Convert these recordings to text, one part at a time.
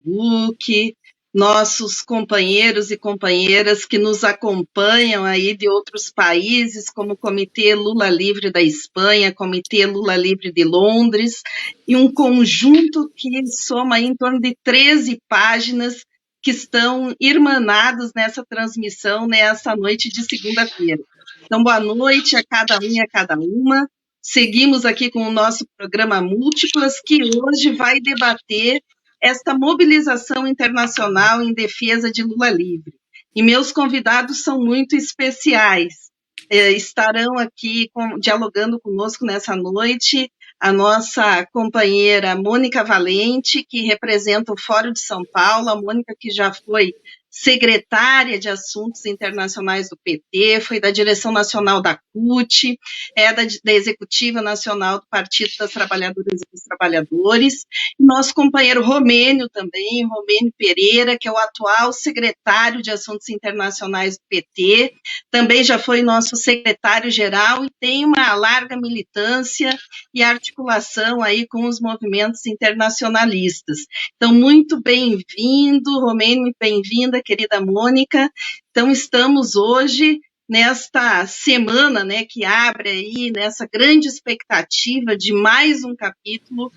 Facebook, nossos companheiros e companheiras que nos acompanham aí de outros países, como o Comitê Lula Livre da Espanha, Comitê Lula Livre de Londres, e um conjunto que soma aí em torno de 13 páginas que estão irmanados nessa transmissão, nessa noite de segunda-feira. Então, boa noite a cada um e a cada uma. Seguimos aqui com o nosso programa Múltiplas, que hoje vai debater esta mobilização internacional em defesa de Lula livre. E meus convidados são muito especiais. Estarão aqui dialogando conosco nessa noite a nossa companheira Mônica Valente, que representa o Fórum de São Paulo, a Mônica que já foi secretária de Assuntos Internacionais do PT, foi da direção nacional da CUT, é da Executiva Nacional do Partido das Trabalhadoras e dos Trabalhadores, e nosso companheiro Romênio também, Romênio Pereira, que é o atual secretário de Assuntos Internacionais do PT, também já foi nosso secretário-geral e tem uma larga militância e articulação aí com os movimentos internacionalistas. Então, muito bem-vindo, Romênio, muito bem-vinda, querida Mônica. Então, estamos hoje nesta semana, né, que abre aí, nessa grande expectativa de mais um capítulo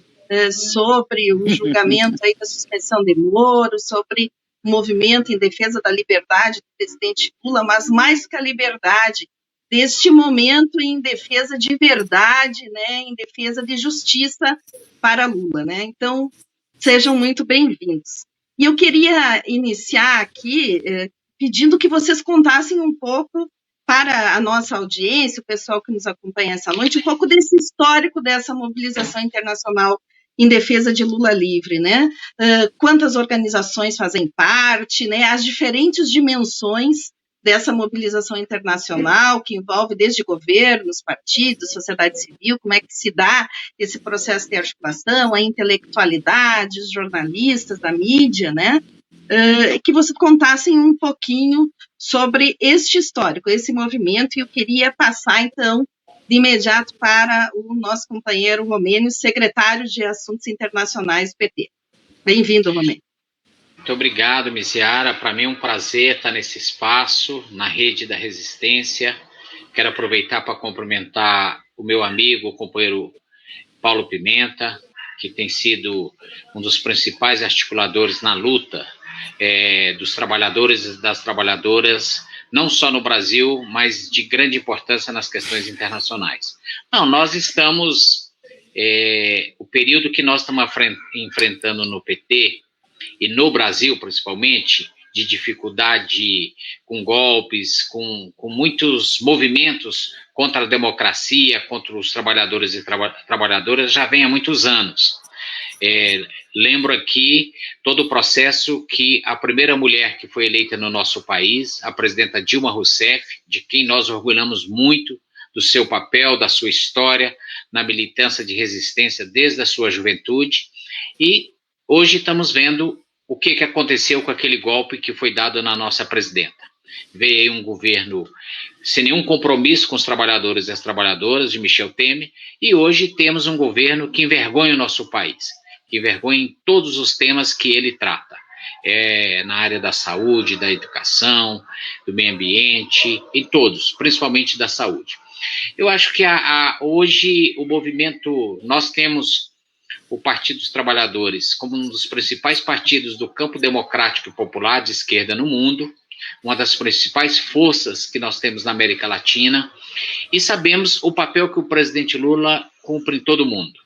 sobre o julgamento aí da suspensão de Moro, sobre o movimento em defesa da liberdade do presidente Lula, mas mais que a liberdade, deste momento em defesa de verdade, né, em defesa de justiça para Lula, né? Então, sejam muito bem-vindos. E eu queria iniciar aqui pedindo que vocês contassem um pouco para a nossa audiência, o pessoal que nos acompanha essa noite, um pouco desse histórico dessa mobilização internacional em defesa de Lula livre, né? Quantas organizações fazem parte, né? As diferentes dimensões dessa mobilização internacional, que envolve desde governos, partidos, sociedade civil, como é que se dá esse processo de articulação, a intelectualidade, os jornalistas da mídia, né? Que vocês contassem um pouquinho sobre este histórico, esse movimento, e eu queria passar, então, de imediato para o nosso companheiro Romênio, secretário de Assuntos Internacionais do PT. Bem-vindo, Romênio. Muito obrigado, Misiara. Para mim é um prazer estar nesse espaço, na Rede da Resistência. Quero aproveitar para cumprimentar o meu amigo, o companheiro Paulo Pimenta, que tem sido um dos principais articuladores na luta dos trabalhadores e das trabalhadoras, não só no Brasil, mas de grande importância nas questões internacionais. Não, nós estamos... o período que nós estamos enfrentando no PT, e no Brasil, principalmente, de dificuldade com golpes, com muitos movimentos contra a democracia, contra os trabalhadores e trabalhadoras, já vem há muitos anos. Lembro aqui todo o processo que a primeira mulher que foi eleita no nosso país, a presidenta Dilma Rousseff, de quem nós orgulhamos muito, do seu papel, da sua história, na militância de resistência desde a sua juventude, e hoje estamos vendo o que aconteceu com aquele golpe que foi dado na nossa presidenta. Veio aí um governo sem nenhum compromisso com os trabalhadores e as trabalhadoras, de Michel Temer, e hoje temos um governo que envergonha o nosso país, que envergonha em todos os temas que ele trata, na área da saúde, da educação, do meio ambiente, em todos, principalmente da saúde. Eu acho que hoje o movimento, nós temos o Partido dos Trabalhadores como um dos principais partidos do campo democrático e popular de esquerda no mundo, uma das principais forças que nós temos na América Latina, e sabemos o papel que o presidente Lula cumpre em todo o mundo.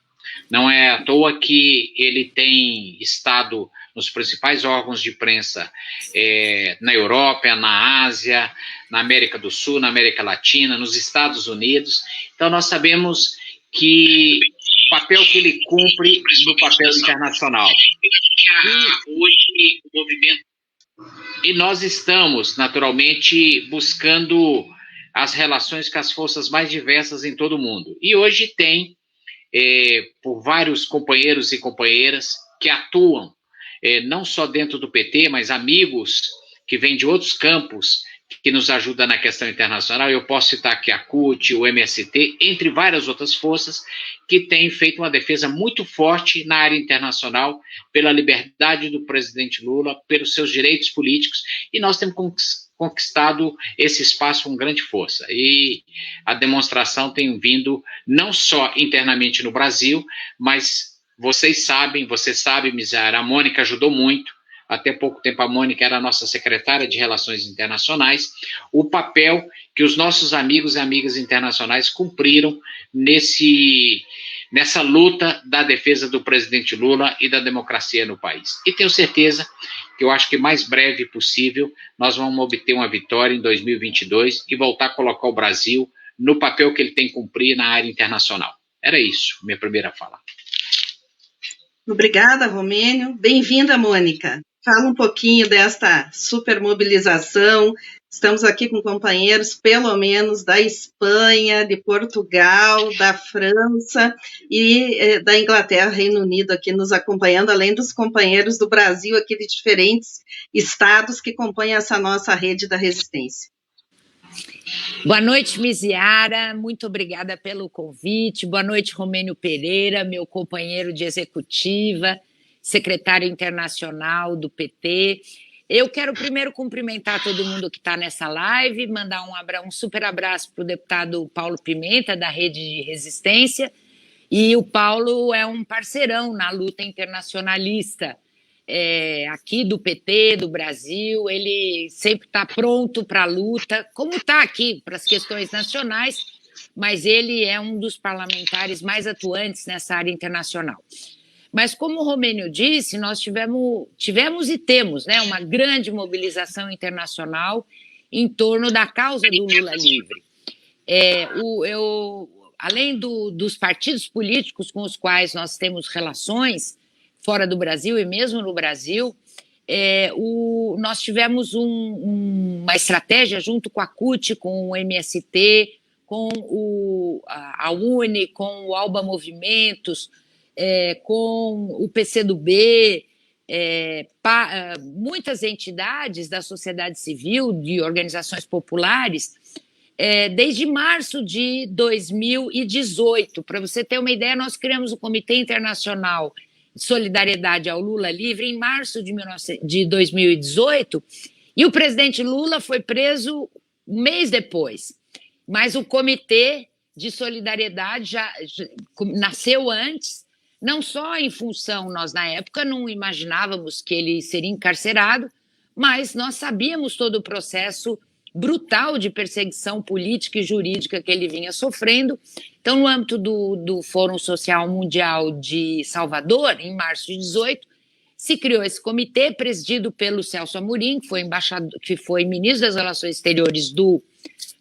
Não é à toa que ele tem estado nos principais órgãos de imprensa na Europa, na Ásia, na América do Sul, na América Latina, nos Estados Unidos. Então, nós sabemos que o papel que ele cumpre no papel internacional. E hoje o movimento... E nós estamos, naturalmente, buscando as relações com as forças mais diversas em todo o mundo. E hoje tem, por vários companheiros e companheiras que atuam, não só dentro do PT, mas amigos que vêm de outros campos, que nos ajuda na questão internacional. Eu posso citar aqui a CUT, o MST, entre várias outras forças que têm feito uma defesa muito forte na área internacional pela liberdade do presidente Lula, pelos seus direitos políticos, e nós temos conquistado esse espaço com grande força. E a demonstração tem vindo não só internamente no Brasil, mas você sabe, Miziara, a Mônica ajudou muito. Até pouco tempo a Mônica era a nossa secretária de Relações Internacionais, o papel que os nossos amigos e amigas internacionais cumpriram nessa luta da defesa do presidente Lula e da democracia no país. E tenho certeza que eu acho que mais breve possível nós vamos obter uma vitória em 2022 e voltar a colocar o Brasil no papel que ele tem que cumprir na área internacional. Era isso, minha primeira fala. Obrigada, Romênio. Bem-vinda, Mônica. Fala um pouquinho desta supermobilização. Estamos aqui com companheiros, pelo menos, da Espanha, de Portugal, da França e da Inglaterra, Reino Unido, aqui nos acompanhando, além dos companheiros do Brasil, aqui de diferentes estados que compõem essa nossa rede da resistência. Boa noite, Miziara, muito obrigada pelo convite. Boa noite, Romênio Pereira, meu companheiro de executiva, secretário internacional do PT. Eu quero primeiro cumprimentar todo mundo que está nessa live, mandar um super abraço para o deputado Paulo Pimenta, da Rede de Resistência. E o Paulo é um parceirão na luta internacionalista aqui do PT, do Brasil. Ele sempre está pronto para a luta, como está aqui para as questões nacionais, mas ele é um dos parlamentares mais atuantes nessa área internacional. Mas, como o Romênio disse, nós tivemos e temos, né, uma grande mobilização internacional em torno da causa do Lula livre. Além dos partidos políticos com os quais nós temos relações, fora do Brasil e mesmo no Brasil, nós tivemos uma estratégia junto com a CUT, com o MST, com a UNE, com o Alba Movimentos, com o PCdoB, muitas entidades da sociedade civil, de organizações populares, desde março de 2018. Para você ter uma ideia, nós criamos o Comitê Internacional de Solidariedade ao Lula Livre em março de 2018, e o presidente Lula foi preso um mês depois. Mas o Comitê de Solidariedade já nasceu antes, não só em função, nós na época não imaginávamos que ele seria encarcerado, mas nós sabíamos todo o processo brutal de perseguição política e jurídica que ele vinha sofrendo. Então, no âmbito do Fórum Social Mundial de Salvador, em março de 2018, se criou esse comitê presidido pelo Celso Amorim, que foi ministro das Relações Exteriores do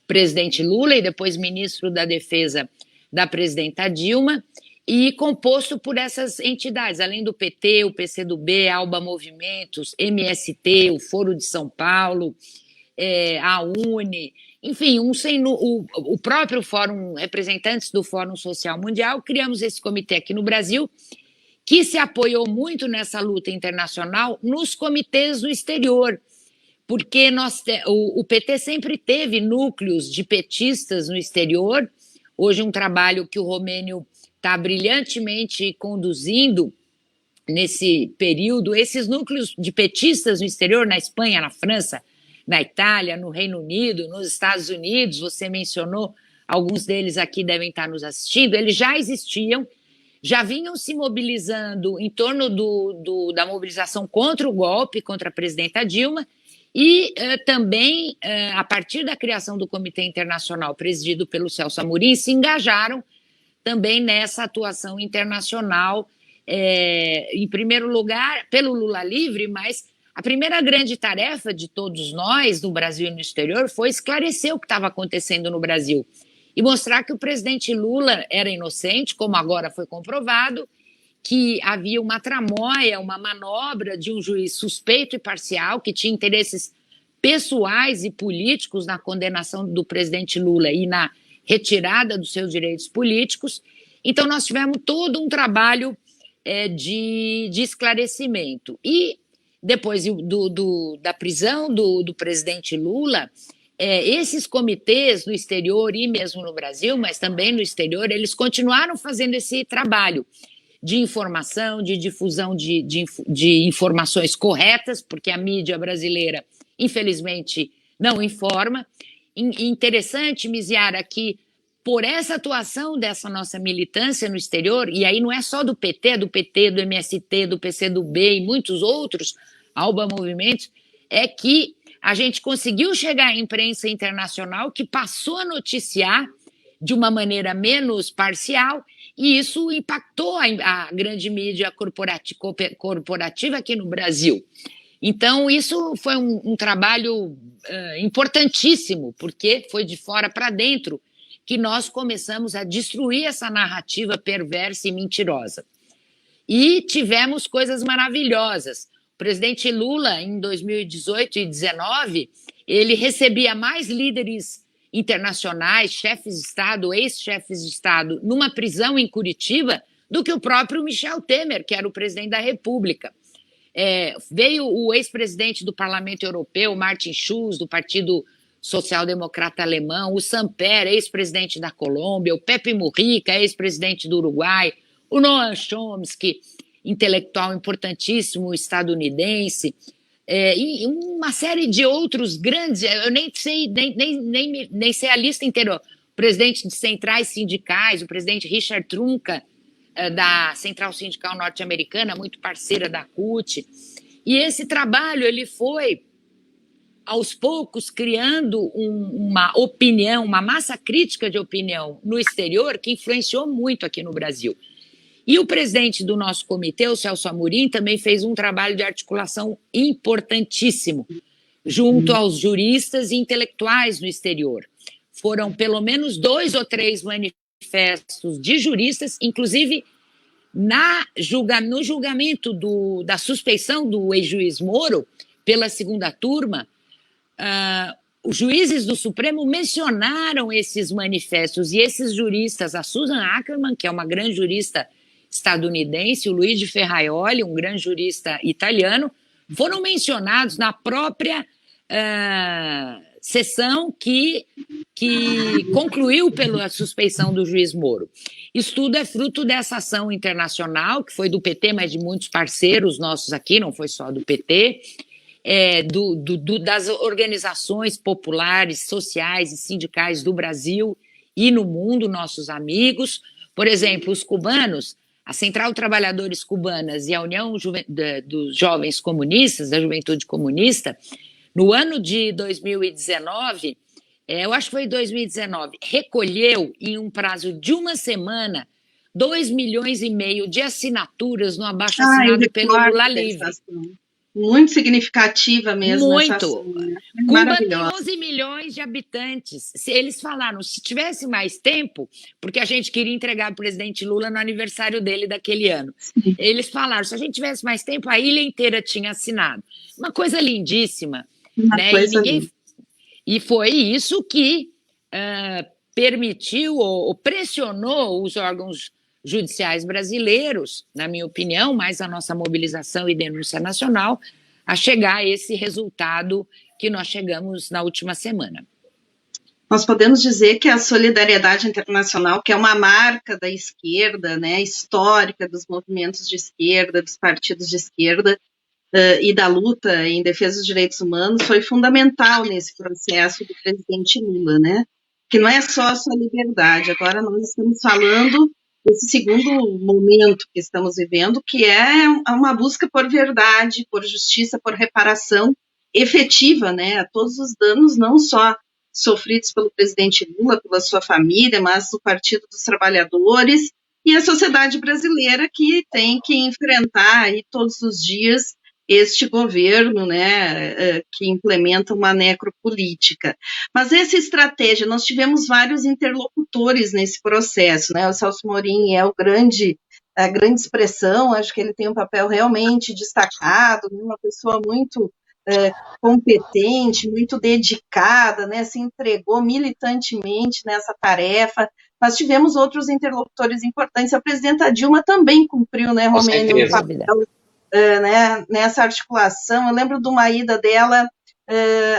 presidente Lula e depois ministro da Defesa da presidenta Dilma, e composto por essas entidades, além do PT, o PCdoB, Alba Movimentos, MST, o Foro de São Paulo, a UNE, enfim, o próprio Fórum, representantes do Fórum Social Mundial. Criamos esse comitê aqui no Brasil, que se apoiou muito nessa luta internacional nos comitês do exterior, porque o PT sempre teve núcleos de petistas no exterior. Hoje um trabalho que o Romênio está brilhantemente conduzindo nesse período, esses núcleos de petistas no exterior, na Espanha, na França, na Itália, no Reino Unido, nos Estados Unidos, você mencionou, alguns deles aqui devem estar nos assistindo, eles já existiam, já vinham se mobilizando em torno da mobilização contra o golpe, contra a presidenta Dilma, e também, a partir da criação do Comitê Internacional, presidido pelo Celso Amorim, se engajaram também nessa atuação internacional, em primeiro lugar, pelo Lula livre, mas a primeira grande tarefa de todos nós, no Brasil e no exterior, foi esclarecer o que estava acontecendo no Brasil e mostrar que o presidente Lula era inocente, como agora foi comprovado, que havia uma tramóia, uma manobra de um juiz suspeito e parcial que tinha interesses pessoais e políticos na condenação do presidente Lula e na retirada dos seus direitos políticos. Então, nós tivemos todo um trabalho de esclarecimento. E depois da prisão do presidente Lula, esses comitês no exterior e mesmo no Brasil, mas também no exterior, eles continuaram fazendo esse trabalho de informação, de difusão de informações corretas, porque a mídia brasileira, infelizmente, não informa. Interessante, Miziara, que por essa atuação dessa nossa militância no exterior, e aí não é só do PT, é do PT, do MST, do PCdoB e muitos outros, Alba Movimentos, é que a gente conseguiu chegar à imprensa internacional que passou a noticiar de uma maneira menos parcial, e isso impactou a grande mídia corporativa aqui no Brasil. Então, isso foi um trabalho importantíssimo, porque foi de fora para dentro que nós começamos a destruir essa narrativa perversa e mentirosa. E tivemos coisas maravilhosas. O presidente Lula, em 2018 e 2019, ele recebia mais líderes internacionais, chefes de Estado, ex-chefes de Estado, numa prisão em Curitiba, do que o próprio Michel Temer, que era o presidente da República. Veio o ex-presidente do Parlamento Europeu, Martin Schulz, do Partido Social-Democrata Alemão, o Samper, ex-presidente da Colômbia, o Pepe Mujica, ex-presidente do Uruguai, o Noam Chomsky, intelectual importantíssimo estadunidense, e uma série de outros grandes, eu nem sei, nem sei a lista inteira, o presidente de centrais sindicais, o presidente Richard Trumka, da Central Sindical Norte-Americana, muito parceira da CUT, e esse trabalho ele foi aos poucos criando uma opinião, uma massa crítica de opinião no exterior que influenciou muito aqui no Brasil. E o presidente do nosso comitê, o Celso Amorim, também fez um trabalho de articulação importantíssimo junto aos juristas e intelectuais no exterior. Foram pelo menos 2 ou 3 manifestos de juristas, inclusive no julgamento da suspeição do ex-juiz Moro pela segunda turma, os juízes do Supremo mencionaram esses manifestos e esses juristas, a Susan Ackerman, que é uma grande jurista estadunidense, o Luigi Ferraioli, um grande jurista italiano, foram mencionados na própria sessão que concluiu pela suspeição do juiz Moro. Isso tudo é fruto dessa ação internacional, que foi do PT, mas de muitos parceiros nossos aqui, não foi só do PT, das organizações populares, sociais e sindicais do Brasil e no mundo, nossos amigos. Por exemplo, os cubanos, a Central Trabalhadores Cubanas e a União dos Jovens Comunistas, da Juventude Comunista, no ano de 2019, eu acho que foi 2019, recolheu em um prazo de uma semana 2,5 milhões de assinaturas no abaixo-assinado pelo Lula Livre. Muito significativa mesmo. Muito. Essa ação, né? Cuba tem 11 milhões de habitantes. Eles falaram, se tivesse mais tempo, porque a gente queria entregar o presidente Lula no aniversário dele daquele ano. Sim. Eles falaram, se a gente tivesse mais tempo, a ilha inteira tinha assinado. Uma coisa lindíssima. Né? E foi isso que permitiu ou pressionou os órgãos judiciais brasileiros, na minha opinião, mais a nossa mobilização e denúncia nacional, a chegar a esse resultado que nós chegamos na última semana. Nós podemos dizer que a solidariedade internacional, que é uma marca da esquerda, né, histórica dos movimentos de esquerda, dos partidos de esquerda, e da luta em defesa dos direitos humanos, foi fundamental nesse processo do presidente Lula, né? Que não é só a sua liberdade, agora nós estamos falando desse segundo momento que estamos vivendo, que é uma busca por verdade, por justiça, por reparação efetiva, né, a todos os danos, não só sofridos pelo presidente Lula, pela sua família, mas do Partido dos Trabalhadores e a sociedade brasileira que tem que enfrentar aí todos os dias este governo, né, que implementa uma necropolítica. Mas essa estratégia, nós tivemos vários interlocutores nesse processo, né, o Celso Amorim é a grande expressão, acho que ele tem um papel realmente destacado, uma pessoa muito competente, muito dedicada, né, se entregou militantemente nessa tarefa. Nós tivemos outros interlocutores importantes, a presidenta Dilma também cumpriu, né, Romênio, um papel nessa articulação. Eu lembro de uma ida dela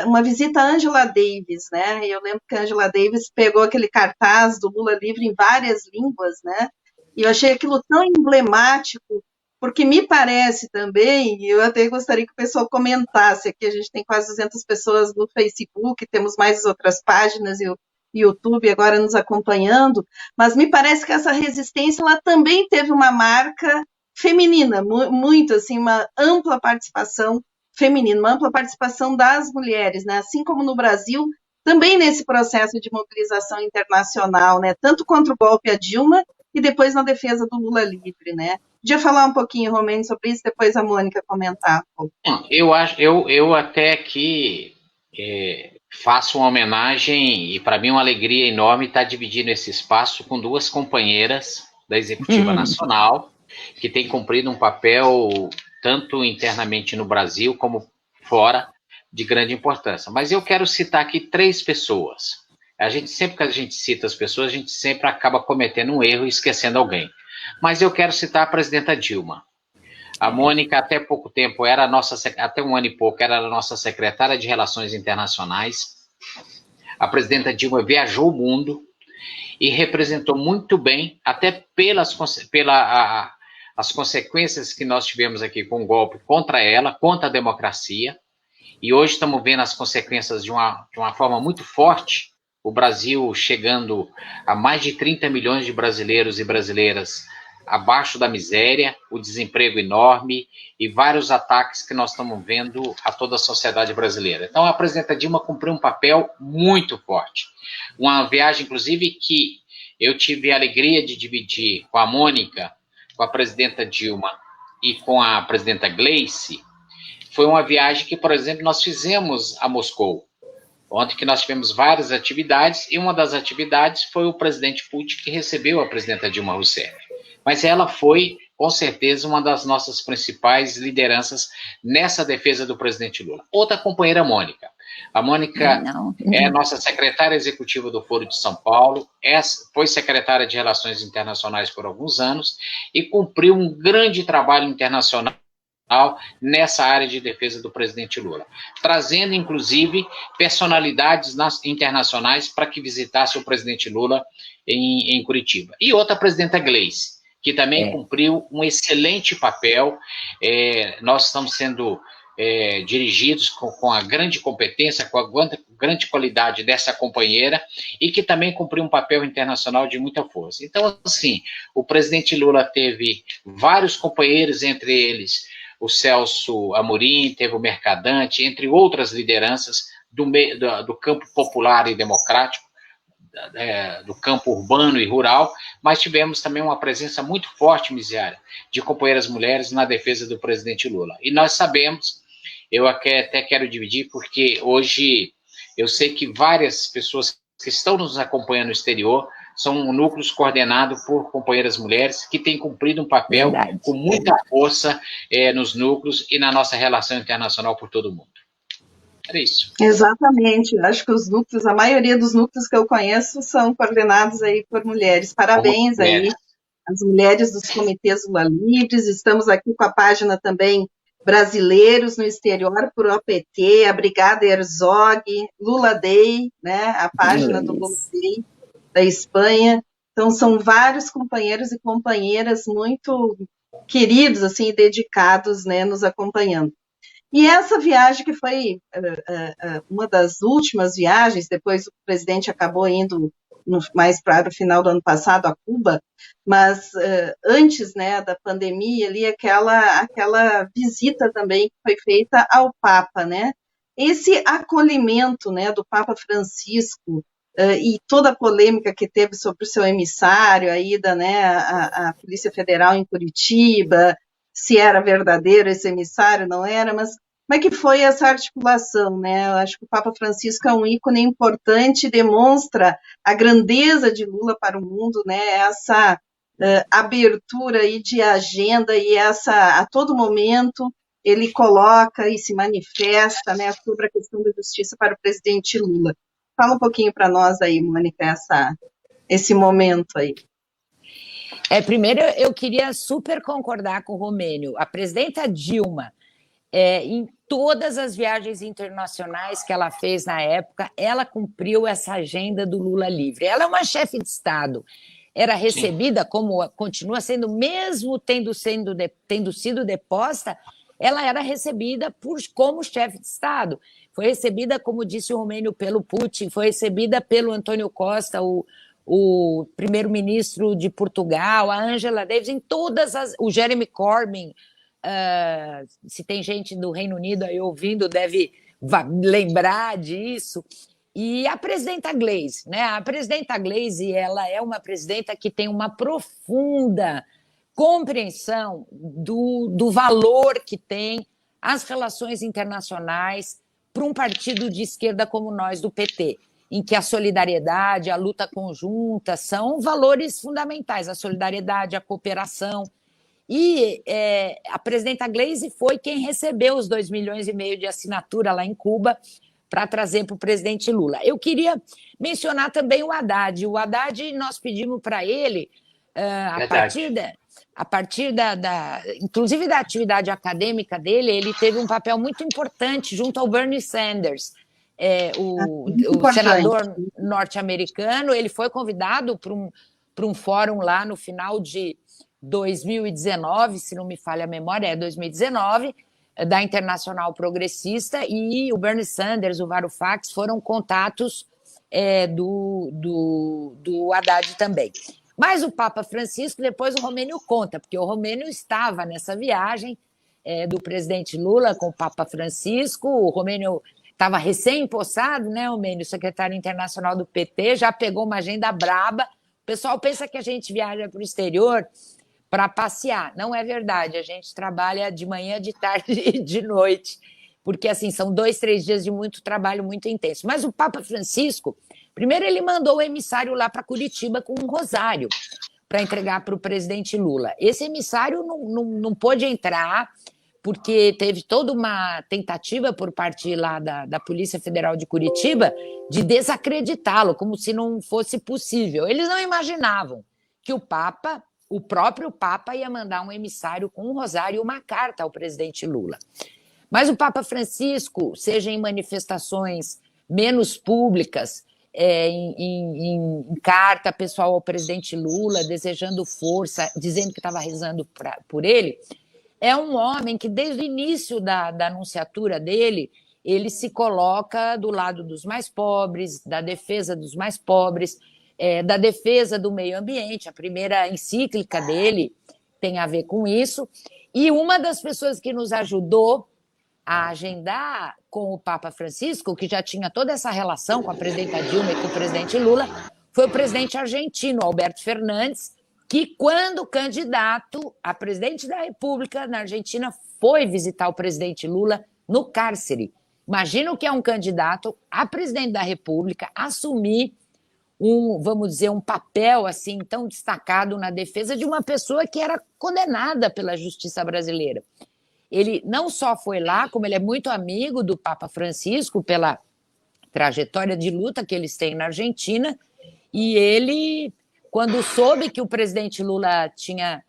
uma visita à Angela Davis, né? E eu lembro que a Angela Davis pegou aquele cartaz do Lula livre em várias línguas, né? E eu achei aquilo tão emblemático, porque me parece também, e eu até gostaria que o pessoal comentasse, aqui a gente tem quase 200 pessoas no Facebook, temos mais outras páginas e o YouTube agora nos acompanhando, mas me parece que essa resistência ela também teve uma marca feminina, muito assim, uma ampla participação feminina, uma ampla participação das mulheres, né? Assim como no Brasil, também nesse processo de mobilização internacional, né? Tanto contra o golpe a Dilma e depois na defesa do Lula livre, né? Podia falar um pouquinho, Romênio, sobre isso, depois a Mônica comentar. Eu até aqui faço uma homenagem e para mim uma alegria enorme estar dividindo esse espaço com duas companheiras da Executiva Nacional que têm cumprido um papel tanto internamente no Brasil como fora de grande importância. Mas eu quero citar aqui 3 pessoas. Sempre que a gente cita as pessoas, a gente sempre acaba cometendo um erro e esquecendo alguém. Mas eu quero citar a presidenta Dilma. A Mônica, até pouco tempo, até um ano e pouco, era a nossa secretária de Relações Internacionais. A presidenta Dilma viajou o mundo e representou muito bem, até as consequências que nós tivemos aqui com o golpe contra ela, contra a democracia. E hoje estamos vendo as consequências de uma forma muito forte. O Brasil chegando a mais de 30 milhões de brasileiros e brasileiras abaixo da miséria, o desemprego enorme e vários ataques que nós estamos vendo a toda a sociedade brasileira. Então, a presidenta Dilma cumpriu um papel muito forte. Uma viagem, inclusive, que eu tive a alegria de dividir com a Mônica, com a presidenta Dilma e com a presidenta Gleice, foi uma viagem que, por exemplo, nós fizemos a Moscou. Ontem que nós tivemos várias atividades, e uma das atividades foi o presidente Putin que recebeu a presidenta Dilma Rousseff. Mas ela foi, com certeza, uma das nossas principais lideranças nessa defesa do presidente Lula. Outra companheira, Mônica. A Mônica é nossa secretária executiva do Foro de São Paulo, foi secretária de Relações Internacionais por alguns anos e cumpriu um grande trabalho internacional nessa área de defesa do presidente Lula, trazendo, inclusive, personalidades internacionais para que visitasse o presidente Lula em Curitiba. E outra, a presidenta Gleice, que também cumpriu um excelente papel. Nós estamos sendo dirigidos com a grande competência, com a grande qualidade dessa companheira e que também cumpriu um papel internacional de muita força. Então, assim, o presidente Lula teve vários companheiros, entre eles o Celso Amorim, teve o Mercadante, entre outras lideranças do campo popular e democrático, do campo urbano e rural, mas tivemos também uma presença muito forte, Misiara, de companheiras mulheres na defesa do presidente Lula. E nós sabemos, eu até quero dividir, porque hoje eu sei que várias pessoas que estão nos acompanhando no exterior são núcleos coordenados por companheiras mulheres que têm cumprido um papel com muita força nos núcleos e na nossa relação internacional por todo o mundo. Era isso. Exatamente. Acho que os núcleos, a maioria dos núcleos que eu conheço são coordenados aí por mulheres. Parabéns aí às mulheres dos comitês Lula Livres. Estamos aqui com a página também Brasileiros no Exterior por OPT, a Brigada Herzog, Lula Day, né? A página do Lula Day da Espanha. Então, são vários companheiros e companheiras muito queridos, assim, dedicados, né, nos acompanhando. E essa viagem que foi uma das últimas viagens, depois o presidente acabou indo mais para o final do ano passado a Cuba, mas antes, né, da pandemia, ali aquela visita também que foi feita ao Papa, né? Esse acolhimento, né, do Papa Francisco e toda a polêmica que teve sobre o seu emissário, a ida, né, à Polícia Federal em Curitiba, se era verdadeiro esse emissário, não era, mas como é que foi essa articulação, né? Eu acho que o Papa Francisco é um ícone importante, demonstra a grandeza de Lula para o mundo, né? Essa abertura aí de agenda e essa, a todo momento, ele coloca e se manifesta, né, sobre a questão da justiça para o presidente Lula. Fala um pouquinho para nós aí, Mônica, esse momento aí. Primeiro, eu queria super concordar com o Romênio. A presidenta Dilma Em todas as viagens internacionais que ela fez na época, ela cumpriu essa agenda do Lula livre. Ela é uma chefe de Estado. Era recebida, como continua sendo, mesmo tendo sido deposta, ela era recebida como chefe de Estado. Foi recebida, como disse o Romênio, pelo Putin, foi recebida pelo Antônio Costa, o primeiro-ministro de Portugal, a Angela Davis, o Jeremy Corbyn. Se tem gente do Reino Unido aí ouvindo, deve lembrar disso. E a presidenta Gleisi, né? A presidenta Gleisi, ela é uma presidenta que tem uma profunda compreensão do valor que tem as relações internacionais para um partido de esquerda como nós, do PT, em que a solidariedade, a luta conjunta são valores fundamentais, a solidariedade, a cooperação. E a presidenta Gleisi foi quem recebeu os 2,5 milhões de assinatura lá em Cuba para trazer para o presidente Lula. Eu queria mencionar também o Haddad. O Haddad, nós pedimos para ele, a partir inclusive da atividade acadêmica dele, ele teve um papel muito importante junto ao Bernie Sanders, o senador norte-americano. Ele foi convidado para um fórum lá no final de 2019, se não me falha a memória, 2019, da Internacional Progressista, e o Bernie Sanders, o Varoufakis, foram contatos do Haddad também. Mas o Papa Francisco, depois o Romênio conta, porque o Romênio estava nessa viagem do presidente Lula com o Papa Francisco. O Romênio estava recém-empossado, né, Romênio, secretário internacional do PT, já pegou uma agenda braba. O pessoal pensa que a gente viaja para o exterior para passear. Não é verdade, a gente trabalha de manhã, de tarde e de noite, porque assim, são 2, 3 dias de muito trabalho, muito intenso. Mas o Papa Francisco, primeiro ele mandou o emissário lá para Curitiba com um rosário para entregar para o presidente Lula. Esse emissário não pôde entrar, porque teve toda uma tentativa por parte lá da Polícia Federal de Curitiba de desacreditá-lo, como se não fosse possível. Eles não imaginavam que o próprio Papa ia mandar um emissário com um rosário e uma carta ao presidente Lula. Mas o Papa Francisco, seja em manifestações menos públicas, em carta pessoal ao presidente Lula, desejando força, dizendo que estava rezando por ele, é um homem que, desde o início da anunciatura dele, ele se coloca do lado dos mais pobres, da defesa dos mais pobres, da defesa do meio ambiente. A primeira encíclica dele tem a ver com isso. E uma das pessoas que nos ajudou a agendar com o Papa Francisco, que já tinha toda essa relação com a presidenta Dilma e com o presidente Lula, foi o presidente argentino, Alberto Fernandes, que, quando candidato a presidente da República na Argentina, foi visitar o presidente Lula no cárcere. Imagina o que é um candidato a presidente da República assumir vamos dizer, um papel assim tão destacado na defesa de uma pessoa que era condenada pela justiça brasileira. Ele não só foi lá, como ele é muito amigo do Papa Francisco pela trajetória de luta que eles têm na Argentina, e ele, quando soube que o presidente Lula tinha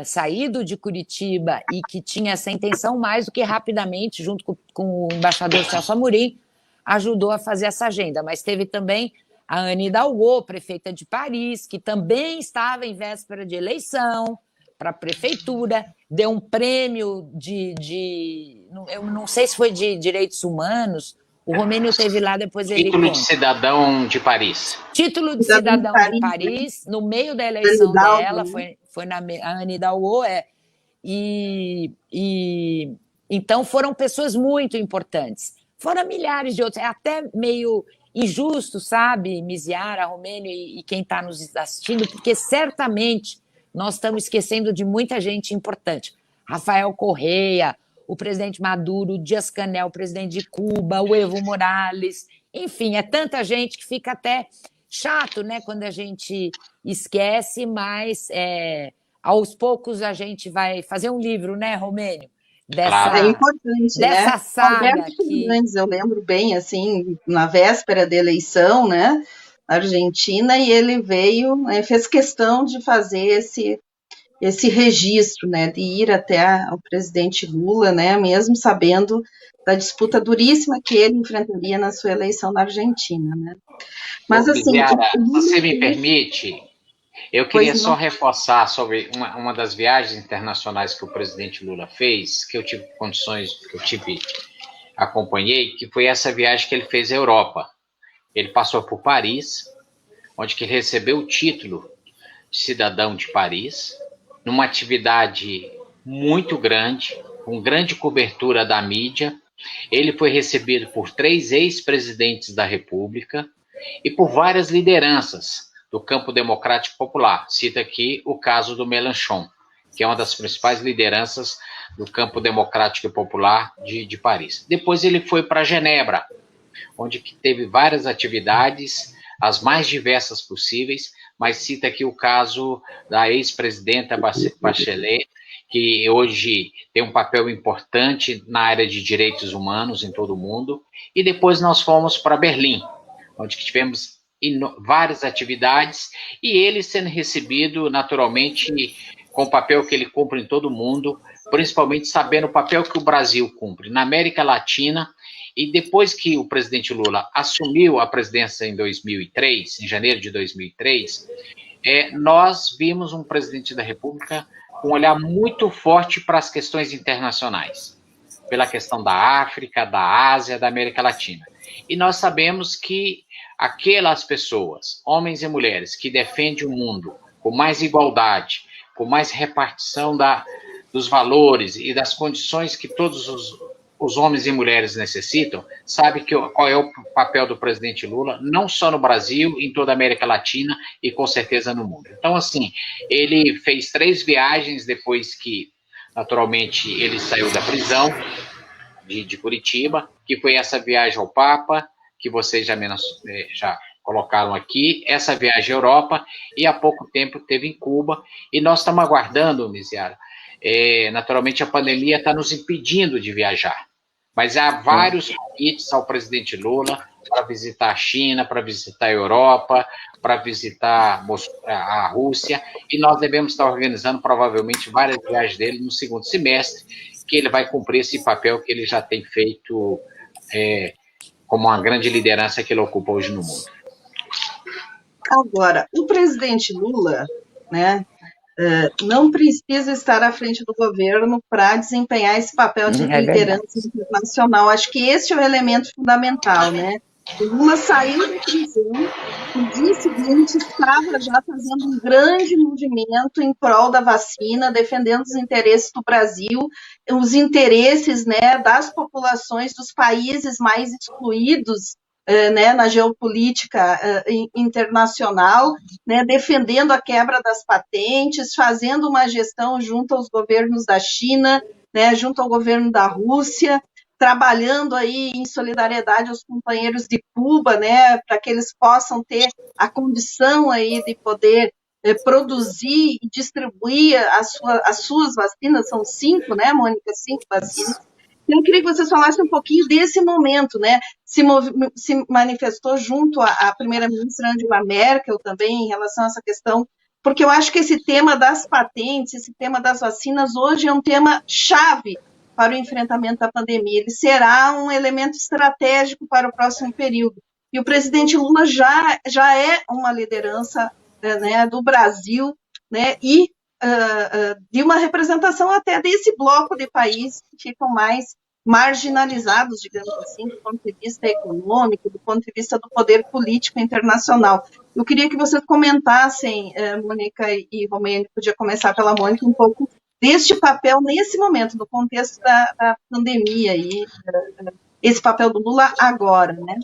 saído de Curitiba e que tinha essa intenção, mais do que rapidamente, junto com o embaixador Celso Amorim, ajudou a fazer essa agenda. Mas teve também a Anne Hidalgo, prefeita de Paris, que também estava em véspera de eleição para a prefeitura, deu um prêmio eu não sei se foi de direitos humanos. O Romênio teve lá, depois ele Título de cidadão de Paris. Título de cidadão de Paris, no meio da eleição dela, foi na Anne Hidalgo, então foram pessoas muito importantes. Foram milhares de outros, é até meio injusto, sabe, Miziara, Romênio e quem está nos assistindo, porque certamente nós estamos esquecendo de muita gente importante. Rafael Correia, o presidente Maduro, o Díaz-Canel, o presidente de Cuba, o Evo Morales, enfim, é tanta gente que fica até chato, né, quando a gente esquece, mas aos poucos a gente vai fazer um livro, né, Romênio? É importante, dessa né? saga Alberto Fernandes, eu lembro bem, assim, na véspera da eleição, né, na Argentina, e ele veio, fez questão de fazer esse registro, né, de ir até o presidente Lula, né, mesmo sabendo da disputa duríssima que ele enfrentaria na sua eleição na Argentina, né. Mas, assim, Misiara, o se você Lula, me permite, eu pois queria só não, reforçar sobre uma das viagens internacionais que o presidente Lula fez, que eu tive condições, que eu acompanhei, que foi essa viagem que ele fez à Europa. Ele passou por Paris, onde que ele recebeu o título de cidadão de Paris, numa atividade muito grande, com grande cobertura da mídia. Ele foi recebido por 3 ex-presidentes da República e por várias lideranças do campo democrático popular. Cita aqui o caso do Mélenchon, que é uma das principais lideranças do campo democrático e popular de Paris. Depois ele foi para Genebra, onde teve várias atividades, as mais diversas possíveis, mas cita aqui o caso da ex-presidenta Bachelet, que hoje tem um papel importante na área de direitos humanos em todo o mundo. E depois nós fomos para Berlim, onde tivemos várias atividades, e ele sendo recebido naturalmente com o papel que ele cumpre em todo o mundo, principalmente sabendo o papel que o Brasil cumpre na América Latina. E depois que o presidente Lula assumiu a presidência em 2003, em janeiro de 2003, nós vimos um presidente da República com um olhar muito forte para as questões internacionais, pela questão da África, da Ásia, da América Latina. E nós sabemos que aquelas pessoas, homens e mulheres, que defendem um mundo com mais igualdade, com mais repartição dos valores e das condições que todos os homens e mulheres necessitam, sabe qual é o papel do presidente Lula, não só no Brasil, em toda a América Latina e com certeza no mundo. Então, assim, ele fez 3 viagens depois que, naturalmente, ele saiu da prisão de Curitiba, que foi essa viagem ao Papa, que vocês já colocaram aqui, essa viagem à Europa, e há pouco tempo teve em Cuba, e nós estamos aguardando, Misiara, naturalmente a pandemia está nos impedindo de viajar, mas há vários convites ao presidente Lula para visitar a China, para visitar a Europa, para visitar a Rússia, e nós devemos estar organizando provavelmente várias viagens dele no segundo semestre, que ele vai cumprir esse papel que ele já tem feito como uma grande liderança que ele ocupa hoje no mundo. Agora, o presidente Lula, né, não precisa estar à frente do governo para desempenhar esse papel de liderança internacional. Acho que esse é o elemento fundamental, né? O Lula saiu da prisão, no dia seguinte estava já fazendo um grande movimento em prol da vacina, defendendo os interesses do Brasil, os interesses, né, das populações dos países mais excluídos, né, na geopolítica internacional, né, defendendo a quebra das patentes, fazendo uma gestão junto aos governos da China, né, junto ao governo da Rússia, trabalhando aí em solidariedade aos companheiros de Cuba, né, para que eles possam ter a condição aí de poder produzir e distribuir as suas vacinas, são 5, né, Mônica, 5 vacinas. Eu queria que vocês falassem um pouquinho desse momento, né? Se manifestou junto à primeira-ministra Angela Merkel também em relação a essa questão, porque eu acho que esse tema das patentes, esse tema das vacinas, hoje é um tema chave para o enfrentamento da pandemia. Ele será um elemento estratégico para o próximo período. E o presidente Lula já é uma liderança, né, do Brasil, né, e de uma representação até desse bloco de países que ficam mais marginalizados, digamos assim, do ponto de vista econômico, do ponto de vista do poder político internacional. Eu queria que vocês comentassem, Mônica e Romênio, podia começar pela Mônica, um pouco deste papel nesse momento, no contexto da pandemia, e esse papel do Lula agora, né?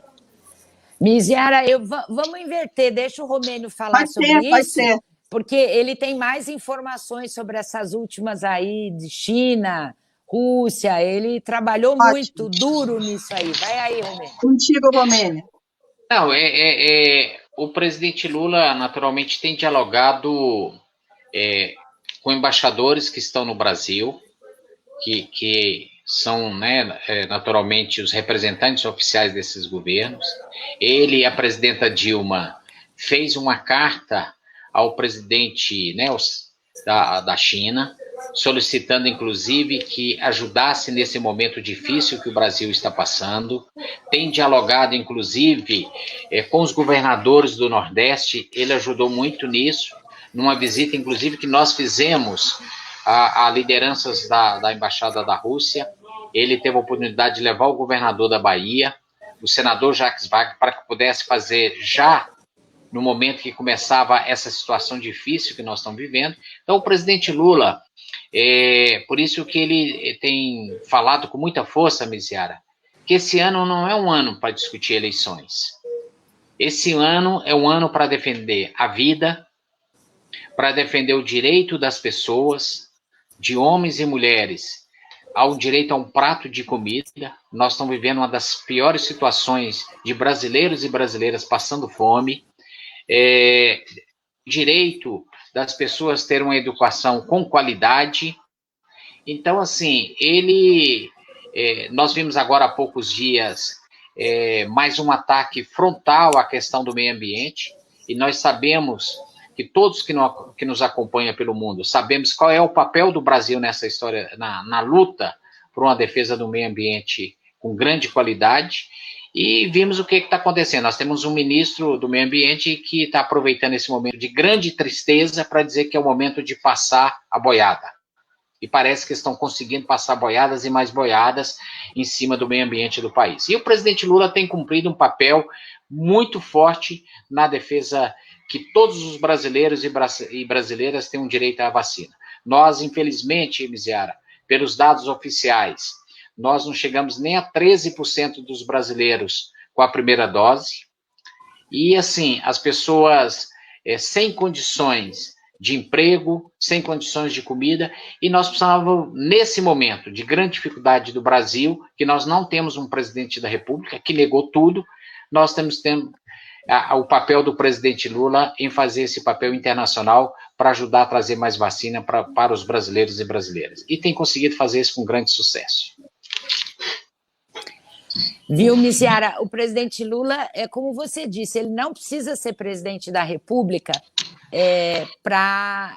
Misiara, vamos inverter, deixa o Romênio falar sobre isso. Pode ser. Porque ele tem mais informações sobre essas últimas aí de China, Rússia, ele trabalhou muito duro nisso aí. Vai aí, Romênio. Contigo, Romênio. Não, o presidente Lula, naturalmente, tem dialogado com embaixadores que estão no Brasil, que são, né, naturalmente, os representantes oficiais desses governos. Ele e a presidenta Dilma fez uma carta ao presidente, né, da China, solicitando, inclusive, que ajudasse nesse momento difícil que o Brasil está passando. Tem dialogado, inclusive, com os governadores do Nordeste, ele ajudou muito nisso, numa visita, inclusive, que nós fizemos a lideranças da Embaixada da Rússia. Ele teve a oportunidade de levar o governador da Bahia, o senador Jacques Wagner, para que pudesse fazer já no momento que começava essa situação difícil que nós estamos vivendo. Então, o presidente Lula, por isso que ele tem falado com muita força, Misiara, que esse ano não é um ano para discutir eleições. Esse ano é um ano para defender a vida, para defender o direito das pessoas, de homens e mulheres, ao direito a um prato de comida. Nós estamos vivendo uma das piores situações de brasileiros e brasileiras passando fome. Direito das pessoas terem uma educação com qualidade. Então, assim, nós vimos agora há poucos dias mais um ataque frontal à questão do meio ambiente, e nós sabemos que todos que nos acompanham pelo mundo sabemos qual é o papel do Brasil nessa história, na luta por uma defesa do meio ambiente com grande qualidade. E vimos o que está acontecendo. Nós temos um ministro do meio ambiente que está aproveitando esse momento de grande tristeza para dizer que é o momento de passar a boiada. E parece que estão conseguindo passar boiadas e mais boiadas em cima do meio ambiente do país. E o presidente Lula tem cumprido um papel muito forte na defesa que todos os brasileiros e brasileiras têm um direito à vacina. Nós, infelizmente, Misiara, pelos dados oficiais, nós não chegamos nem a 13% dos brasileiros com a primeira dose. E, assim, as pessoas sem condições de emprego, sem condições de comida, e nós precisávamos, nesse momento de grande dificuldade do Brasil, que nós não temos um presidente da República, que negou tudo, nós temos o papel do presidente Lula em fazer esse papel internacional para ajudar a trazer mais vacina para os brasileiros e brasileiras. E tem conseguido fazer isso com grande sucesso. Viu, Misiara? O presidente Lula, como você disse, ele não precisa ser presidente da República para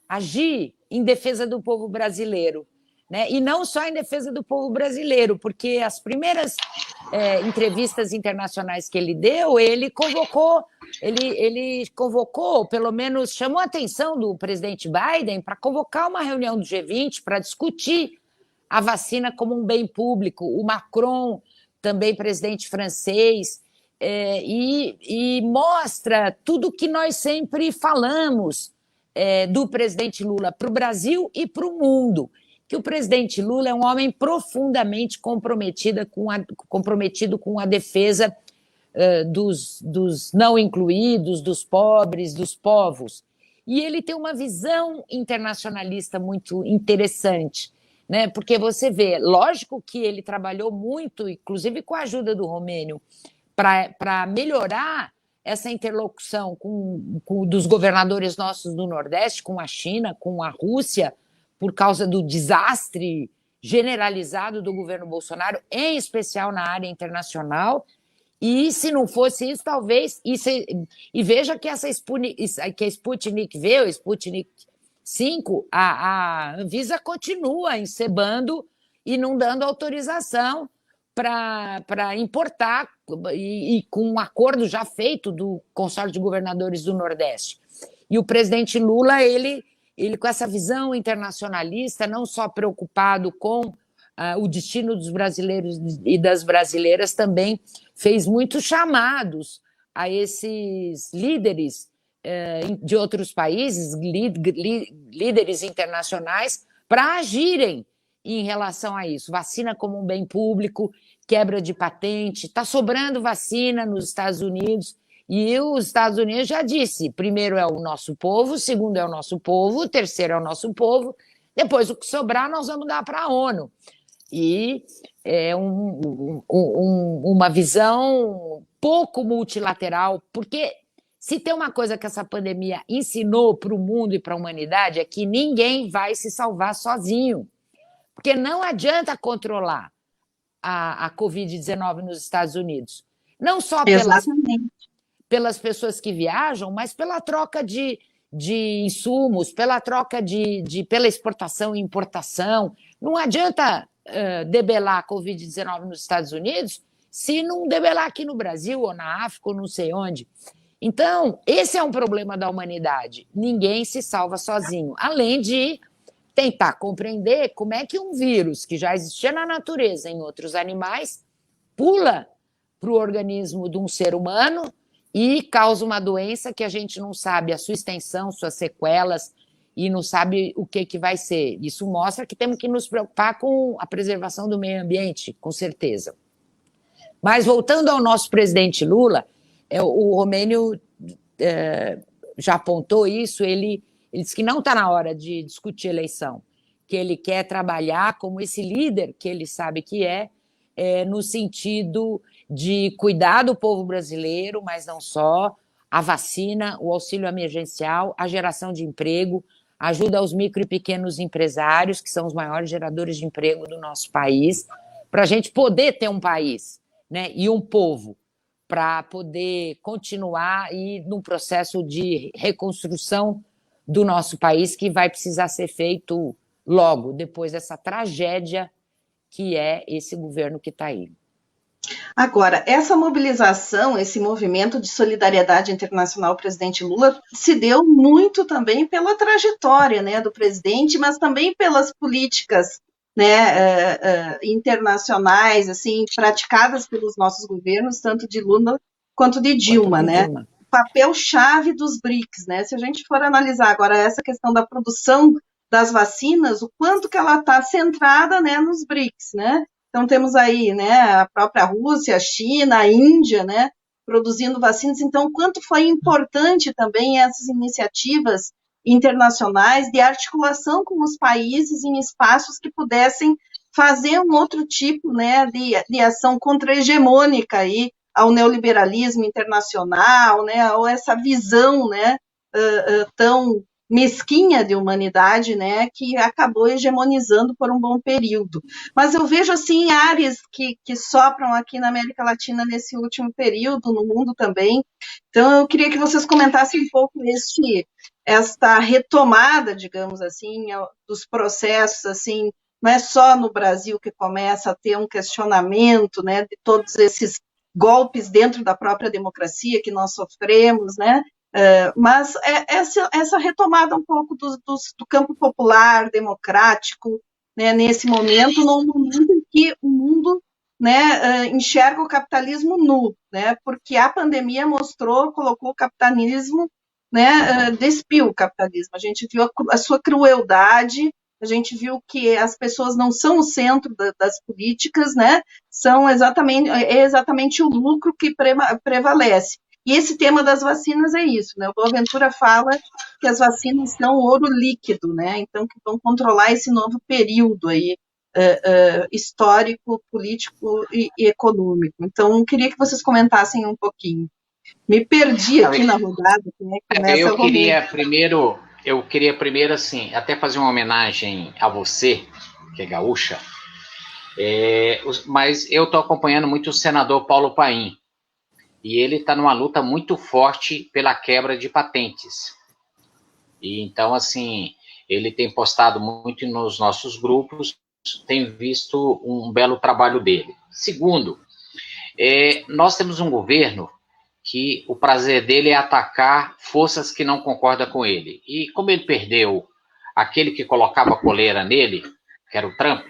agir em defesa do povo brasileiro, né? E não só em defesa do povo brasileiro, porque as primeiras entrevistas internacionais que ele deu, ele convocou, pelo menos chamou a atenção do presidente Biden para convocar uma reunião do G20 para discutir a vacina como um bem público. O Macron, também presidente francês, e mostra tudo que nós sempre falamos do presidente Lula para o Brasil e para o mundo, que o presidente Lula é um homem profundamente comprometido com a defesa dos não incluídos, dos pobres, dos povos. E ele tem uma visão internacionalista muito interessante, né? Porque você vê, lógico que ele trabalhou muito, inclusive com a ajuda do Romênio, para melhorar essa interlocução dos governadores nossos do Nordeste, com a China, com a Rússia, por causa do desastre generalizado do governo Bolsonaro, em especial na área internacional. E se não fosse isso, talvez... E veja que a Sputnik V, o Sputnik 5, a Anvisa continua encebando e não dando autorização para importar, e com um acordo já feito do consórcio de governadores do Nordeste. E o presidente Lula, ele com essa visão internacionalista, não só preocupado com o destino dos brasileiros e das brasileiras, também fez muitos chamados a esses líderes de outros países, líderes internacionais, para agirem em relação a isso. Vacina como um bem público, quebra de patente, está sobrando vacina nos Estados Unidos, e os Estados Unidos já disse, primeiro é o nosso povo, segundo é o nosso povo, terceiro é o nosso povo, depois o que sobrar nós vamos dar para a ONU. E é uma visão pouco multilateral, porque se tem uma coisa que essa pandemia ensinou para o mundo e para a humanidade é que ninguém vai se salvar sozinho, porque não adianta controlar a Covid-19 nos Estados Unidos, não só pelas pessoas que viajam, mas pela troca de de insumos, pela troca pela exportação e importação. Não adianta debelar a Covid-19 nos Estados Unidos se não debelar aqui no Brasil ou na África ou não sei onde. Então, esse é um problema da humanidade. Ninguém se salva sozinho, além de tentar compreender como é que um vírus que já existia na natureza em outros animais pula para o organismo de um ser humano e causa uma doença que a gente não sabe a sua extensão, suas sequelas, e não sabe o que vai ser. Isso mostra que temos que nos preocupar com a preservação do meio ambiente, com certeza. Mas, voltando ao nosso presidente Lula, o Romênio já apontou isso, ele disse que não está na hora de discutir eleição, que ele quer trabalhar como esse líder que ele sabe que no sentido de cuidar do povo brasileiro, mas não só, a vacina, o auxílio emergencial, a geração de emprego, ajuda aos micro e pequenos empresários, que são os maiores geradores de emprego do nosso país, para a gente poder ter um país, né, e um povo, para poder continuar num processo de reconstrução do nosso país que vai precisar ser feito logo, depois dessa tragédia que é esse governo que está aí. Agora, essa mobilização, esse movimento de solidariedade internacional, presidente Lula, se deu muito também pela trajetória, né, do presidente, mas também pelas políticas, né, internacionais, assim, praticadas pelos nossos governos, tanto de Lula quanto de Dilma, né? O papel-chave dos BRICS, né? Se a gente for analisar agora essa questão da produção das vacinas, o quanto que ela está centrada, né, nos BRICS, né? Então, temos aí, né, a própria Rússia, a China, a Índia, né, produzindo vacinas. Então, quanto foi importante também essas iniciativas internacionais de articulação com os países em espaços que pudessem fazer um outro tipo, né, de ação contra-hegemônica aí ao neoliberalismo internacional, né, ou essa visão, né, tão mesquinha de humanidade, né, que acabou hegemonizando por um bom período. Mas eu vejo, assim, ares que sopram aqui na América Latina nesse último período, no mundo também. Então, eu queria que vocês comentassem um pouco esta retomada, digamos assim, dos processos, assim, não é só no Brasil que começa a ter um questionamento, né, de todos esses golpes dentro da própria democracia que nós sofremos, né, mas essa retomada um pouco do campo popular, democrático, né, nesse momento, num momento em que o mundo, né, enxerga o capitalismo nu, né, porque a pandemia colocou o capitalismo, né, despiu o capitalismo. A gente viu a sua crueldade, a gente viu que as pessoas não são o centro das políticas, né, é exatamente o lucro que prevalece. E esse tema das vacinas é isso, né? O Boaventura fala que as vacinas são ouro líquido, né? Então, que vão controlar esse novo período aí, histórico, político e econômico. Então, queria que vocês comentassem um pouquinho. Me perdi aqui na rodada. Né? Eu queria primeiro, assim, até fazer uma homenagem a você, que é gaúcha, mas eu estou acompanhando muito o senador Paulo Paim, e ele está numa luta muito forte pela quebra de patentes. E então, assim, ele tem postado muito nos nossos grupos, tem visto um belo trabalho dele. Segundo, nós temos um governo que o prazer dele é atacar forças que não concordam com ele. E como ele perdeu aquele que colocava a coleira nele, que era o Trump,